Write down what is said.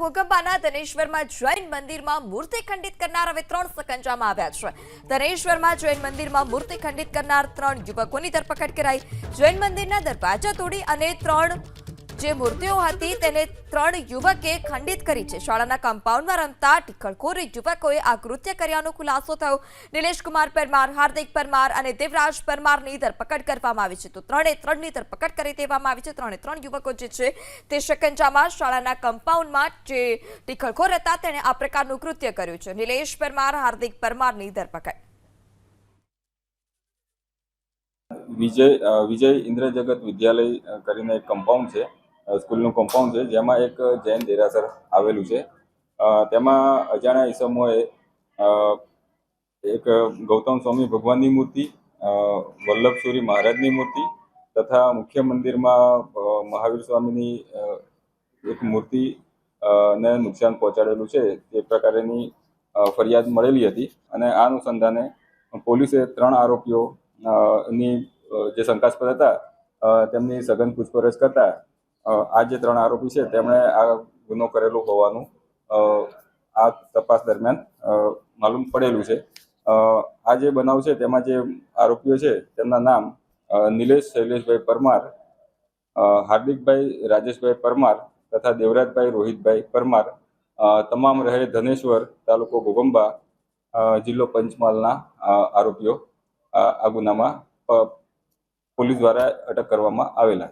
ઘોઘંબાના ધનેશ્વરમાં જૈન મંદિરમાં મૂર્તિ ખંડિત કરનાર હવે 3 સકંજામાં આવ્યા છે। ધનેશ્વરમાં જૈન મંદિરમાં મૂર્તિ ખંડિત કરનાર 3 યુવકોની ધરપકડ કરાઈ। જૈન મંદિરના દરવાજા તોડી અને 3 જે મૂર્તિઓ હતી તેને 3 યુવકે ખંડિત કરી છે। શાળાના કમ્પાઉન્ડમાં રમતા ટિખળખોર યુવકોએ આ કૃત્ય કર્યાનો ખુલાસો થયો। નિલેશ કુમાર પરમાર, હાર્દિક પરમાર અને દેવરાજ પરમારની ધરપકડ કરવામાં આવી છે। તો 3ની ધરપકડ કરી દેવામાં આવી છે। 3 યુવકો જે છે તે શકંજામાં શાળાના કમ્પાઉન્ડમાં જે ટિખળખોર હતા તેણે આ પ્રકારનું કૃત્ય કર્યું છે। નિલેશ પરમાર, હાર્દિક પરમારની ધરપકડ। વિજય ઇન્દ્રજગત વિદ્યાલય કરીને એક કમ્પાઉન્ડ છે, સ્કૂલનું કમ્પાઉન્ડ છે, જેમાં એક જૈન દેરાસર આવેલું છે। તેમાં અજાણ્યા ઈસમોએ એક ગૌતમ સ્વામી ભગવાનની મૂર્તિ, વલ્લભસુરી મહારાજની મૂર્તિ તથા મુખ્ય મંદિરમાં મહાવીર સ્વામીની એક મૂર્તિ ને નુકસાન પહોંચાડેલું છે તે પ્રકારની ફરિયાદ મળેલી હતી અને આ અનુસંધાને પોલીસે 3 આરોપીઓ ની જે શંકાસ્પદ હતા તેમની સઘન પૂછપરછ કરતા આ જે 3 આરોપી છે તેમણે આ ગુનો કરેલો હોવાનું આ તપાસ દરમિયાન માલુમ પડેલું છે। આ જે બનાવ છે તેમાં જે આરોપીઓ છે તેમના નામ નિલેશ શૈલેષભાઈ પરમાર, હાર્દિકભાઈ રાજેશભાઈ પરમાર તથા દેવરાજભાઈ રોહિતભાઈ પરમાર, તમામ રહે ધનેશ્વર, તાલુકો ઘોઘંબા, જિલ્લો પંચમહાલના આરોપીઓ આ ગુનામાં પોલીસ દ્વારા અટક કરવામાં આવેલા છે।